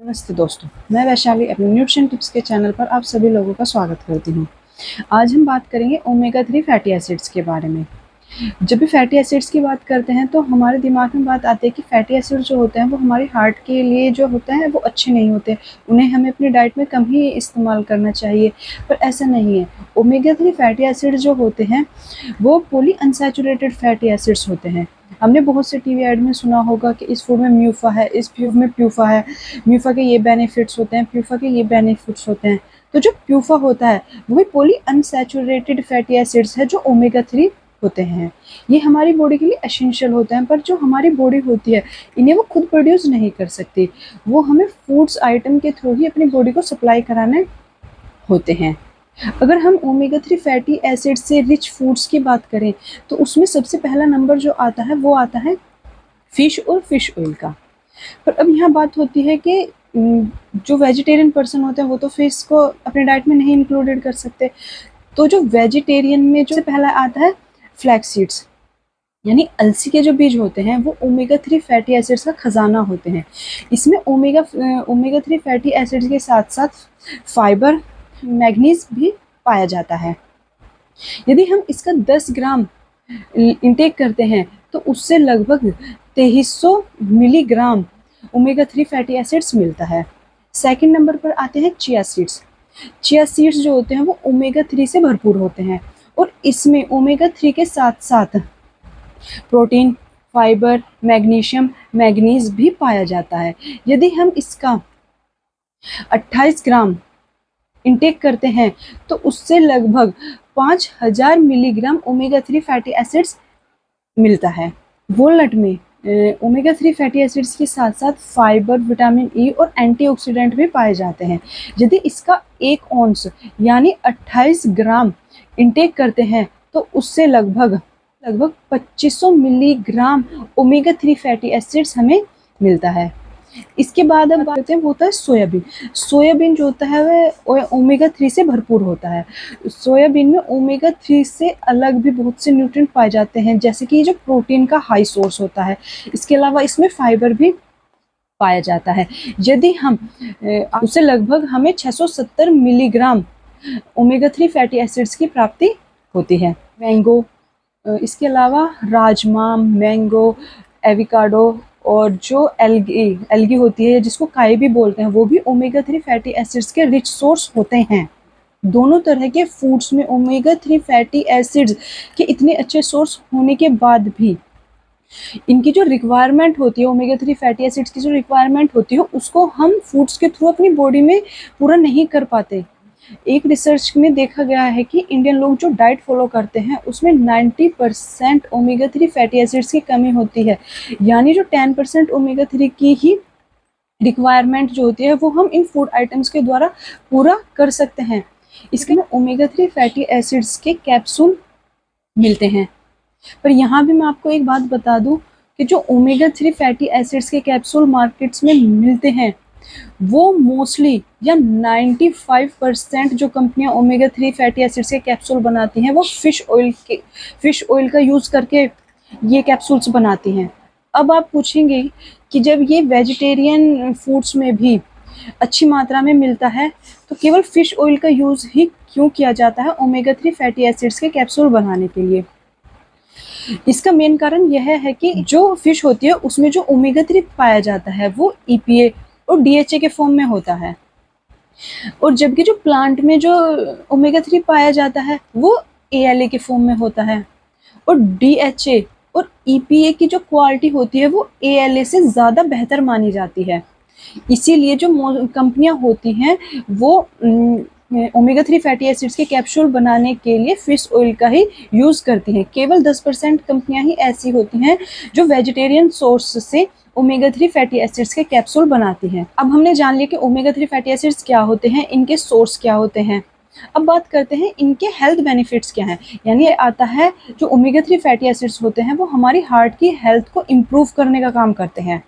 नमस्ते दोस्तों, मैं वैशाली अपने न्यूट्रिशन टिप्स के चैनल पर आप सभी लोगों का स्वागत करती हूँ। आज हम बात करेंगे ओमेगा 3 फैटी एसिड्स के बारे में। जब भी फैटी एसिड्स की बात करते हैं तो हमारे दिमाग में बात आती है कि फैटी एसिड्स जो होते हैं वो हमारी हार्ट के लिए जो होते हैं वो अच्छे नहीं होते, उन्हें हमें अपनी डाइट में कम ही इस्तेमाल करना चाहिए, पर ऐसा नहीं है। ओमेगा 3 फैटी एसिड्स जो होते हैं वो पॉली अनसैचुरेटेड फैटी एसिड्स होते हैं। हमने बहुत से टीवी ऐड में सुना होगा कि इस फूड में म्यूफा है, इस फूड में प्यूफा है, म्यूफा के ये बेनिफिट्स होते हैं, प्यूफा के ये बेनिफिट्स होते हैं। तो जो प्यूफा होता है वो भी पॉली अनसैचुरेटेड फैटी एसिड्स है जो ओमेगा 3 होते हैं। ये हमारी बॉडी के लिए एसेंशियल होते हैं, पर जो हमारी बॉडी होती है इन्हें वो खुद प्रोड्यूस नहीं कर सकती, वो हमें फूड्स आइटम के थ्रू ही अपनी बॉडी को सप्लाई कराने होते हैं। अगर हम ओमेगा 3 फैटी एसिड से रिच फूड्स की बात करें तो उसमें सबसे पहला नंबर जो आता है वो आता है फिश और फिश ऑयल का। पर अब यहाँ बात होती है कि जो वेजिटेरियन पर्सन होते हैं वो तो फिश को अपने डाइट में नहीं इंक्लूडेड कर सकते, तो जो वेजिटेरियन में जो पहला आता है फ्लैक्स सीड्स, यानी अलसी के जो बीज होते हैं वो ओमेगा 3 फैटी एसिड्स का खजाना होते हैं। इसमें ओमेगा 3 फैटी एसिड्स के साथ साथ फाइबर, मैग्नीज भी पाया जाता है। यदि हम इसका 10 ग्राम इंटेक करते हैं तो उससे लगभग 2300 मिलीग्राम ओमेगा 3 फैटी एसिड्स मिलता है। सेकंड नंबर पर आते हैं चिया सीड्स। चिया सीड्स जो होते हैं वो ओमेगा 3 से भरपूर होते हैं और इसमें ओमेगा 3 के साथ साथ प्रोटीन, फाइबर, मैग्नीशियम, मैग्नीज भी पाया जाता है। यदि हम इसका 28 ग्राम इंटेक करते हैं तो उससे लगभग 5000 मिलीग्राम ओमेगा 3 फैटी एसिड्स मिलता है। वॉलनट में ओमेगा 3 फैटी एसिड्स के साथ साथ फाइबर, विटामिन ई और एंटीऑक्सीडेंट भी पाए जाते हैं। यदि इसका 1 औंस यानी 28 ग्राम इंटेक करते हैं तो उससे लगभग 2500 मिलीग्राम ओमेगा 3 फैटी एसिड्स हमें मिलता है। इसके बाद अब बात करते हैं वो होता है सोयाबीन। सोयाबीन जो होता है वह ओमेगा 3 से भरपूर होता है। सोयाबीन में ओमेगा 3 से अलग भी बहुत से न्यूट्रिएंट पाए जाते हैं, जैसे कि ये जो प्रोटीन का हाई सोर्स होता है। इसके अलावा इसमें फाइबर भी पाया जाता है। यदि हम उससे लगभग हमें 670 मिलीग्राम ओमेगा 3 फैटी एसिड्स की प्राप्ति होती है। मैंगो, इसके अलावा राजमा, मैंगो, एविकाडो और जो एल्गी होती है जिसको काई भी बोलते हैं वो भी ओमेगा 3 फैटी एसिड्स के रिच सोर्स होते हैं। दोनों तरह के फूड्स में ओमेगा 3 फैटी एसिड्स के इतने अच्छे सोर्स होने के बाद भी इनकी जो रिक्वायरमेंट होती है, ओमेगा 3 फैटी एसिड्स की जो रिक्वायरमेंट होती है उसको हम फूड्स के थ्रू अपनी बॉडी में पूरा नहीं कर पाते। एक रिसर्च में देखा गया है कि इंडियन लोग जो डाइट फॉलो करते हैं उसमें 90% ओमेगा 3 फैटी एसिड्स की कमी होती है, यानी जो 10% ओमेगा 3 की ही रिक्वायरमेंट जो होती है वो हम इन फूड आइटम्स के द्वारा पूरा कर सकते हैं। इसके में ओमेगा 3 फैटी एसिड्स के कैप्सूल मिलते हैं। पर यहाँ भी मैं आपको एक बात बता दूं कि जो ओमेगा 3 फैटी एसिड्स के कैप्सूल मार्केट्स में मिलते हैं वो मोस्टली या 95% जो कंपनियां ओमेगा 3 फैटी एसिड्स के कैप्सूल बनाती हैं वो फिश ऑयल का यूज़ करके ये कैप्सूल्स बनाती हैं। अब आप पूछेंगे कि जब ये वेजिटेरियन फूड्स में भी अच्छी मात्रा में मिलता है तो केवल फिश ऑयल का यूज़ ही क्यों किया जाता है ओमेगा 3 फैटी एसिड्स के कैप्सूल बनाने के लिए? इसका मेन कारण यह है कि जो फिश होती है उसमें जो ओमेगा 3 पाया जाता है वो EPA और DHA के फॉर्म में होता है, और जबकि जो प्लांट में जो ओमेगा 3 पाया जाता है वो ALA के फॉर्म में होता है। और DHA और EPA की जो क्वालिटी होती है वो ALA से ज़्यादा बेहतर मानी जाती है। इसीलिए जो कंपनियां होती हैं वो ओमेगा 3 फैटी एसिड्स के कैप्सूल बनाने के लिए फिश ऑयल का ही यूज़ करती हैं। केवल 10% कंपनियां ही ऐसी होती हैं जो वेजिटेरियन सोर्स से ओमेगा 3 फैटी एसिड्स के कैप्सूल बनाती हैं। अब हमने जान लिया कि ओमेगा 3 फैटी एसिड्स क्या होते हैं, इनके सोर्स क्या होते हैं। अब बात करते हैं इनके हेल्थ बेनिफिट्स क्या हैं। यानी आता है जो ओमेगा 3 फैटी एसिड्स होते हैं वो हमारी हार्ट की हेल्थ को इम्प्रूव करने का काम करते हैं।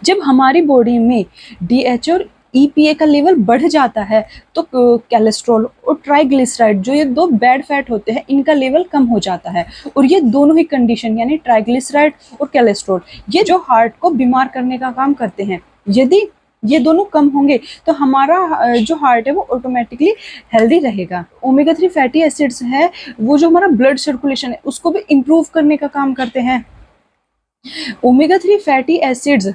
जब हमारी बॉडी में DHA और EPA का लेवल बढ़ जाता है तो कोलेस्ट्रॉल और ट्राइग्लिसराइड जो ये दो बैड फैट होते हैं इनका लेवल कम हो जाता है। और ये दोनों ही कंडीशन यानी ट्राइग्लिसराइड और कोलेस्ट्रॉल ये जो हार्ट को बीमार करने का काम करते हैं। यदि ये दोनों कम होंगे तो हमारा जो हार्ट है वो ऑटोमेटिकली हेल्दी रहेगा। ओमेगा 3 फैटी एसिड्स है वो जो हमारा ब्लड सर्कुलेशन है उसको भी इम्प्रूव करने का काम करते हैं। ओमेगा 3 फैटी एसिड्स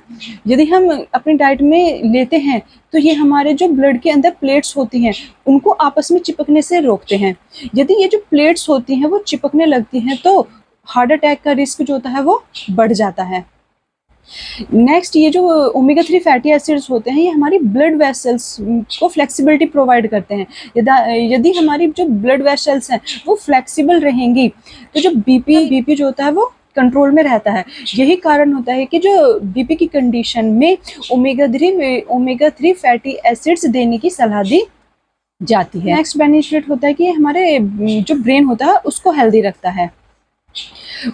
यदि हम अपनी डाइट में लेते हैं तो ये हमारे जो ब्लड के अंदर प्लेट्स होती हैं उनको आपस में चिपकने से रोकते हैं। यदि ये जो प्लेट्स होती हैं वो चिपकने लगती हैं तो हार्ट अटैक का रिस्क जो होता है वो बढ़ जाता है। नेक्स्ट, ये जो ओमेगा 3 फैटी एसिड्स होते हैं ये हमारी ब्लड वेसल्स को फ्लेक्सिबिलिटी प्रोवाइड करते हैं। यदि हमारी जो ब्लड वेसल्स हैं वो फ्लेक्सिबल रहेंगी तो जो बीपी जो होता है वो कंट्रोल में रहता है। यही कारण होता है कि जो बीपी की कंडीशन में ओमेगा 3 फैटी एसिड्स देने की सलाह दी जाती है। नेक्स्ट बेनिफिट होता है कि हमारे जो ब्रेन होता है उसको हेल्दी रखता है।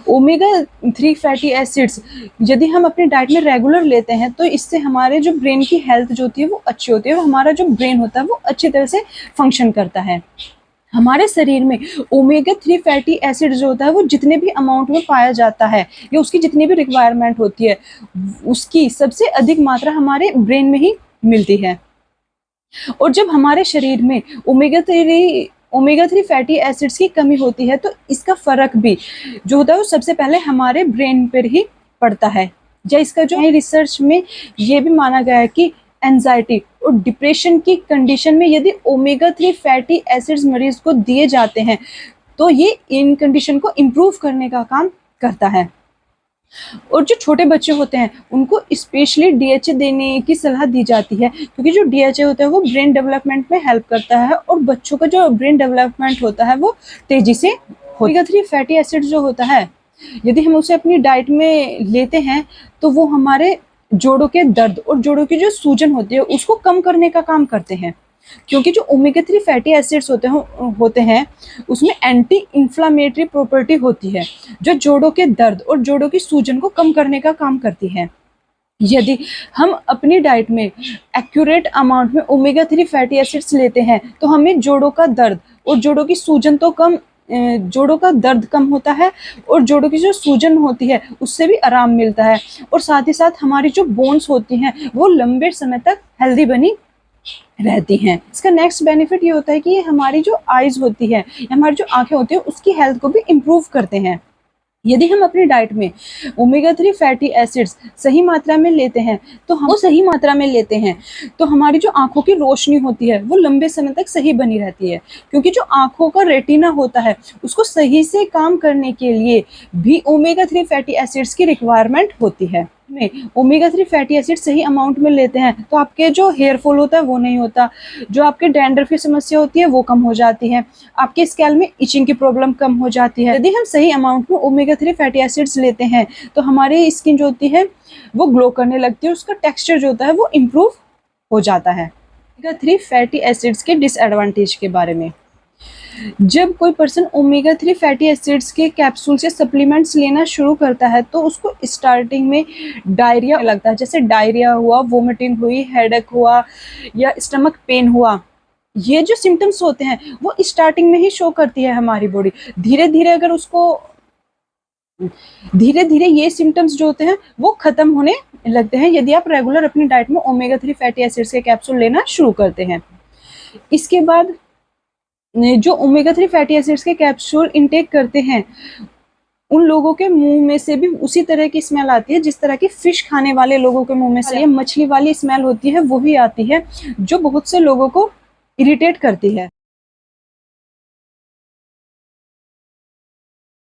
ओमेगा 3 फैटी एसिड्स यदि हम अपनी डाइट में रेगुलर लेते हैं तो इससे हमारे जो ब्रेन की हेल्थ जो होती है वो अच्छी होती है और हमारा जो ब्रेन होता है वो अच्छी तरह से फंक्शन करता है। हमारे शरीर में ओमेगा 3 फैटी एसिड जो होता है वो जितने भी अमाउंट में पाया जाता है या उसकी जितनी भी रिक्वायरमेंट होती है उसकी सबसे अधिक मात्रा हमारे ब्रेन में ही मिलती है। और जब हमारे शरीर में ओमेगा 3 फैटी एसिड्स की कमी होती है तो इसका फर्क भी जो होता है वो सबसे पहले हमारे ब्रेन पर ही पड़ता है। या इसका जो रिसर्च में ये भी माना गया है कि एंजाइटी और डिप्रेशन की कंडीशन में यदि ओमेगा 3 फैटी एसिड्स मरीज को दिए जाते हैं तो ये इन कंडीशन को इम्प्रूव करने का काम करता है। और जो छोटे बच्चे होते हैं उनको स्पेशली डीएचए देने की सलाह दी जाती है क्योंकि जो डीएचए होता है वो ब्रेन डेवलपमेंट में हेल्प करता है और बच्चों का जो ब्रेन डेवलपमेंट होता है वो तेजी से ओमेगा 3 फैटी एसिड जो होता है यदि हम उसे अपनी डाइट में लेते हैं तो वो हमारे जोड़ों के दर्द और जोड़ों की जो सूजन होती है उसको कम करने का काम करते हैं क्योंकि जो ओमेगा 3 फैटी एसिड्स होते हैं उसमें एंटी इंफ्लामेटरी प्रॉपर्टी होती है जो जोड़ों के दर्द और जोड़ों की सूजन को कम करने का काम करती है। यदि हम अपनी डाइट में एक्यूरेट अमाउंट में ओमेगा 3 फैटी एसिड्स लेते हैं तो हमें जोड़ों का दर्द और जोड़ों की सूजन जोड़ों का दर्द कम होता है और जोड़ों की जो सूजन होती है उससे भी आराम मिलता है और साथ ही साथ हमारी जो बोन्स होती हैं वो लंबे समय तक हेल्दी बनी रहती हैं। इसका नेक्स्ट बेनिफिट ये होता है कि ये हमारी जो आईज होती है हमारी जो आंखें होती है उसकी हेल्थ को भी इम्प्रूव करते हैं। यदि हम अपनी डाइट में ओमेगा 3 फैटी एसिड्स सही मात्रा में लेते हैं तो हमारी जो आंखों की रोशनी होती है वो लंबे समय तक सही बनी रहती है क्योंकि जो आंखों का रेटिना होता है उसको सही से काम करने के लिए भी ओमेगा 3 फैटी एसिड्स की रिक्वायरमेंट होती है। में ओमेगा 3 फैटी एसिड सही अमाउंट में लेते हैं तो आपके जो हेयर फॉल होता है वो नहीं होता, जो आपके डैंड्रफ की समस्या होती है वो कम हो जाती है, आपके स्कैल्प में इचिंग की प्रॉब्लम कम हो जाती है। यदि हम सही अमाउंट में ओमेगा 3 फैटी एसिड्स लेते हैं तो हमारी स्किन जो होती है वो ग्लो करने लगती है, उसका टेक्सचर जो होता है वो इम्प्रूव हो जाता है। ओमेगा 3 फैटी एसिड्स के डिसएडवांटेज के बारे में, जब कोई पर्सन ओमेगा 3 फैटी एसिड्स के कैप्सूल्स या सप्लीमेंट्स लेना शुरू करता है तो उसको स्टार्टिंग में डायरिया लगता है, जैसे डायरिया हुआ, वोमिटिंग हुई, हेडेक हुआ या स्टमक पेन हुआ। ये जो सिम्टम्स होते हैं वो स्टार्टिंग में ही शो करती है हमारी बॉडी। धीरे धीरे ये सिम्टम्स जो होते हैं वो खत्म होने लगते हैं यदि आप रेगुलर अपनी डाइट में ओमेगा 3 फैटी एसिड्स के कैप्सूल लेना शुरू करते हैं। इसके बाद जो ओमेगा 3 फैटी एसिड्स के कैप्सूल इनटेक करते हैं उन लोगों के मुंह में से भी उसी तरह की स्मेल आती है जिस तरह की फिश खाने वाले लोगों के मुंह में से ये मछली वाली स्मेल होती है वो भी आती है, जो बहुत से लोगों को इरिटेट करती है।